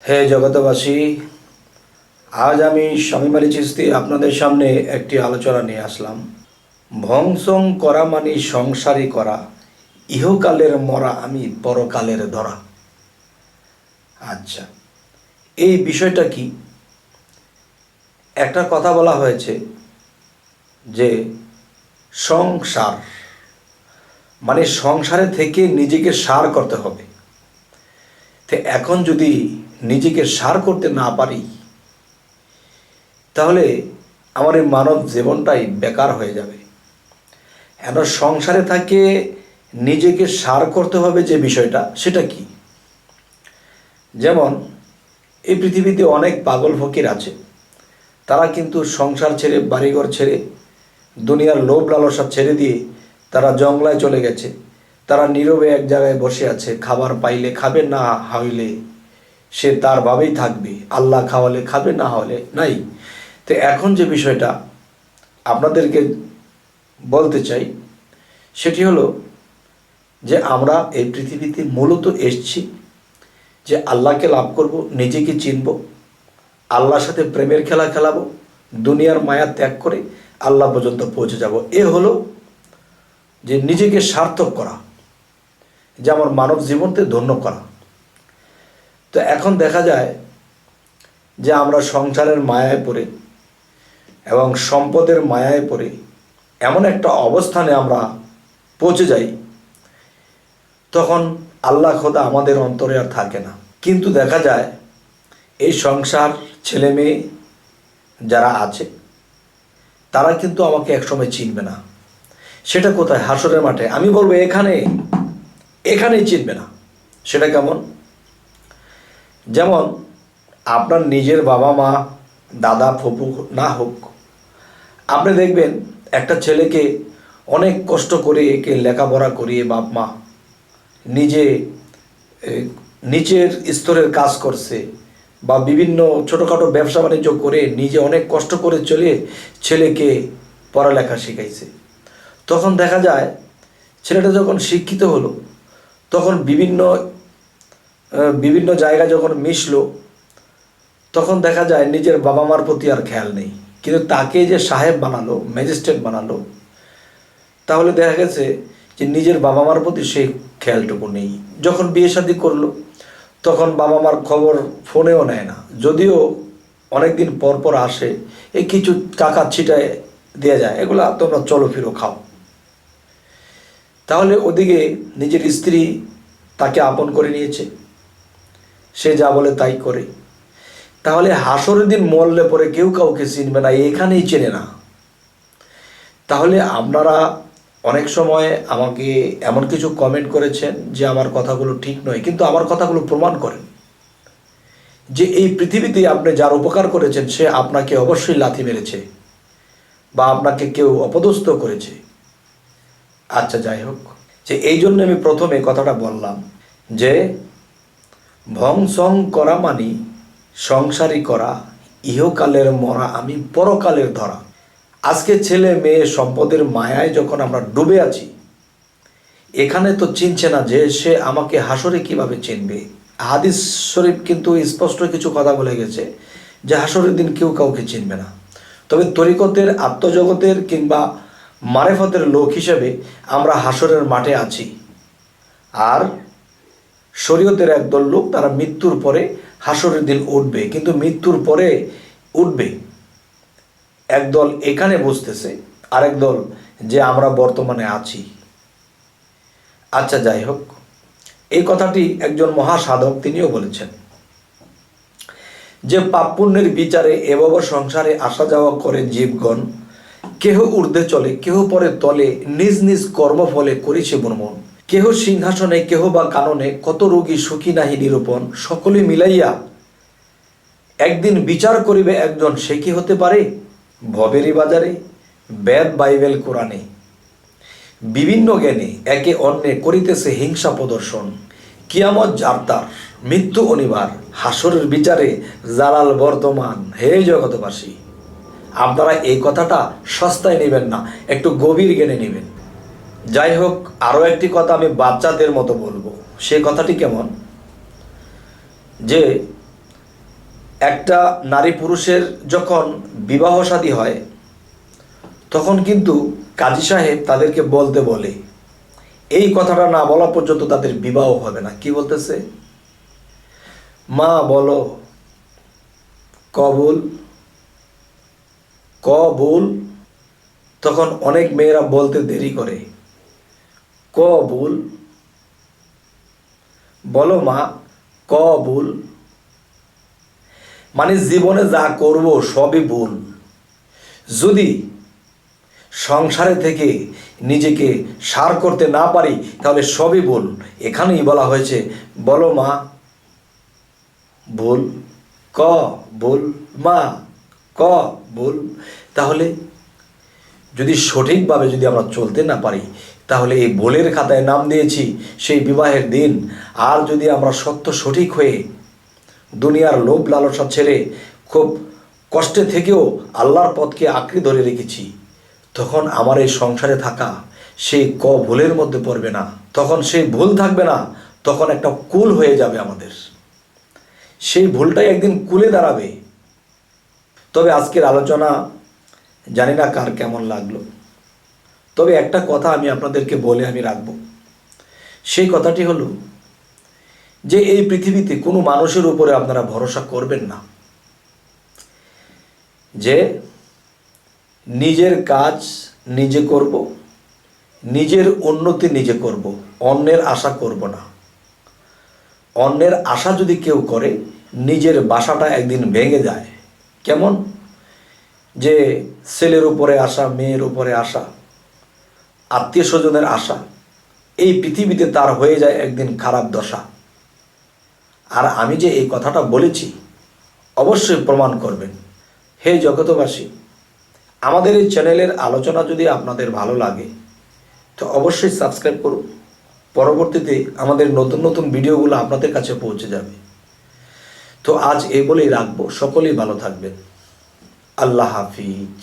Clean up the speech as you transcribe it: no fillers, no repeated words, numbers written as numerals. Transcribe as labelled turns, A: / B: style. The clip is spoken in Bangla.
A: হে জগতবাসী, আজ আমি স্বামী মালি চিস্তি আপনাদের সামনে একটি আলোচনা নিয়ে আসলাম। ভংসং করা মানে সংসারী করা, ইহকালের মরা আমি পরকালের ধরা। আচ্ছা, এই বিষয়টা কি? একটা কথা বলা হয়েছে যে সংসার মানে সংসারে থেকে নিজেকে সার করতে হবে। তো এখন যদি নিজেকে সার করতে না পারি, তাহলে আমার এই মানব জীবনটাই বেকার হয়ে যাবে। এখন সংসারে থাকে নিজেকে সার করতে হবে যে বিষয়টা, সেটা কি? যেমন এই পৃথিবীতে অনেক পাগল ফকির আছে, তারা কিন্তু সংসার ছেড়ে, বাড়িঘর ছেড়ে, দুনিয়ার লোভ লালসা ছেড়ে দিয়ে তারা জঙ্গলায় চলে গেছে। তারা নীরবে এক জায়গায় বসে আছে, খাবার পাইলে খাবে, না হইলে সে তার ভাবেই থাকবে। আল্লাহ খাওয়ালে খাবে, না হলে নাই। তো এখন যে বিষয়টা আপনাদেরকে বলতে চাই, সেটি হলো যে আমরা এই পৃথিবীতে মূলত এসেছি যে আল্লাহকে লাভ করব, নিজেকে চিনব, আল্লাহর সাথে প্রেমের খেলা খেলাবো, দুনিয়ার মায়া ত্যাগ করে আল্লাহ পর্যন্ত পৌঁছে যাব। এ হলো যে নিজেকে সার্থক করা, যে আমার মানব জীবনকে ধন্য করা। তো এখন দেখা যায় যে আমরা সংসারের মায়ায় পড়ে এবং সম্পদের মায়ায় পড়ে এমন একটা অবস্থানে আমরা পৌঁছে যাই, তখন আল্লাহ খোদা আমাদের অন্তরে আর থাকে না। কিন্তু দেখা যায় এই সংসার, ছেলে মেয়ে যারা আছে, তারা কিন্তু আমাকে একসময় চিনবে না। সেটা কোথায়? হাসরের মাঠে। আমি বলবো এখানেই চিনবে না। সেটা কেমন? যেমন আপনার নিজের বাবা মা, দাদা ফুপু না হোক, আপনি দেখবেন একটা ছেলেকে অনেক কষ্ট করে একে লেখাপড়া করিয়ে বাপ মা নিজে নিচের স্তরের কাজ করছে, বা বিভিন্ন ছোটোখাটো ব্যবসা বাণিজ্য করে নিজে অনেক কষ্ট করে চলে ছেলেকে পড়ালেখা শিখাইছে। তখন দেখা যায় ছেলেটা যখন শিক্ষিত হলো, তখন বিভিন্ন জায়গায় যখন মিশলো, তখন দেখা যায় নিজের বাবা মার প্রতি আর খেয়াল নেই। কিন্তু তাকে যে সাহেব বানালো, ম্যাজিস্ট্রেট বানালো, তাহলে দেখা গেছে যে নিজের বাবা মার প্রতি সেই খেয়ালটুকু নেই। যখন বিয়ে শাদী করলো, তখন বাবা মার খবর ফোনেও নেয় না, যদিও অনেক দিন পর পর আসে, এই কিছু টাকা ছিটায় দেওয়া যায়, এগুলা তোমরা চলো ফিরো খাও। তাহলে ওদিকে নিজের স্ত্রী তাকে আপন করে নিয়েছে, সে যা বলে তাই করে। তাহলে হাসরের দিন মরলে পরে কেউ কাউকে চিনবে না, এখানেই চেনে না। তাহলে আপনারা অনেক সময় আমাকে এমন কিছু কমেন্ট করেছেন যে আমার কথাগুলো ঠিক নয়, কিন্তু আমার কথাগুলো প্রমাণ করেন যে এই পৃথিবীতে আপনি যার উপকার করেছেন সে আপনাকে অবশ্যই লাথি মেরেছে বা আপনাকে কেউ অপদস্থ করেছে। আচ্ছা, যাই হোক, যে এই জন্য আমি প্রথমে কথাটা বললাম যে ভংসং করা মানি সংসারী করা, ইহকালের মরা আমি পরকালের ধরা। আজকে ছেলে মেয়ে সম্পদের মায়ায় যখন আমরা ডুবে আছি, এখানে তো চিনছে না যে সে আমাকে হাসরে কিভাবে চিনবে। হাদিস শরীফ কিন্তু স্পষ্ট কিছু কথা বলে গেছে যে হাসরের দিন কেউ কাউকে চিনবে না। তবে তরিকতের, আত্মজগতের কিংবা মারেফতের লোক হিসেবে আমরা হাসরের মাঠে আছি। আর শরীয়তের একদল লোক, তারা মৃত্যুর পরে হাসরের দিন উঠবে, কিন্তু মৃত্যুর পরে উঠবে একদল এখানে বসতেছে, আরেক দল যে আমরা বর্তমানে আছি। আচ্ছা, যাই হোক, এই কথাটি একজন মহাসাধক তিনিও বলেছেন যে পাপ পুণ্যের বিচারে এভাব সংসারে আসা যাওয়া করে জীবগণ, কেহ ঊর্ধ্বে চলে, কেহ পরে তলে, নিজ নিজ কর্মফলে করিছে ভ্রমণ। কেহ সিংহাসনে, কেহ বা কাননে, কত রোগী সুখী নাহি নিরূপণ। সকলে মিলাইয়া একদিন বিচার করিবে একজন, সে কি হতে পারে? ভবেরই বাজারে বেদ বাইবেল কোরআনে বিভিন্ন জ্ঞানে একে অন্যে করিতেছে হিংসা প্রদর্শন। কিয়ামত যার তার, মৃত্যু অনিবার, হাসরের বিচারে জালাল বর্তমান। হে জগতবাসী, আপনারা এই কথাটা সস্তায় নেবেন না, একটু গভীর জ্ঞানে নেবেন। যাই হোক, আরও একটি কথা আমি বাচ্চাদের মতো বলবো। সে কথাটি কেমন? যে একটা নারী পুরুষের যখন বিবাহ শাদী হয় তখন কিন্তু কাজী সাহেব তাদেরকে বলতে বলে, এই কথাটা না বলা পর্যন্ত তাদের বিবাহ হবে না। কি বলতেছে? মা বলো কবুল কবুল। তখন অনেক মেয়েরা বলতে দেরি করে, কবুল। বলো মা কবুল। মানে জীবনে যা করব সবই ভুল। যদি সংসারে থেকে নিজেকে সার করতে না পারি তাহলে সবই ভুল। এখানেই বলা হয়েছে বলো মা ভুল, ক ভুল, মা ক ভুল। তাহলে যদি সঠিকভাবে যদি আমরা চলতে না পারি তাহলে এই ভুলের খাতায় নাম দিয়েছি সেই বিবাহের দিন। আর যদি আমরা সত্য সঠিক হয়ে দুনিয়ার লোভ লালসা ছেড়ে খুব কষ্টে থেকেও আল্লাহর পথকে আঁকড়ে ধরে রেখেছি, তখন আমার এই সংসারে থাকা সেই ভুলের মধ্যে পড়বে না। তখন সেই ভুল থাকবে না, তখন একটা কুল হয়ে যাবে আমাদের। সেই ভুলটাই একদিন কুলে দাঁড়াবে। তবে আজকের আলোচনা জানি না কার কেমন লাগলো, তবে একটা কথা আমি আপনাদেরকে বলে আমি রাখবো। সেই কথাটি হলো যে এই পৃথিবীতে কোনো মানুষের উপরে আপনারা ভরসা করবেন না। যে নিজের কাজ নিজে করব, নিজের উন্নতি নিজে করব, অন্যের আশা করব না। অন্যের আশা যদি কেউ করে নিজের বাসাটা একদিন ভেঙে যায়। কেমন? যে ছেলের উপরে আশা, মেয়ের উপরে আশা, আত্মীয় স্বজনের আশা, এই পৃথিবীতে তার হয়ে যায় একদিন খারাপ দশা। আর আমি যে এই কথাটা বলেছি অবশ্যই প্রমাণ করবেন। হে জগতবাসী, আমাদের এই চ্যানেলের আলোচনা যদি আপনাদের ভালো লাগে তো অবশ্যই সাবস্ক্রাইব করুন। পরবর্তীতে আমাদের নতুন নতুন ভিডিওগুলো আপনাদের কাছে পৌঁছে যাবে। তো আজ এই বলেই রাখবো। সকলেই ভালো থাকবেন। আল্লাহ হাফিজ।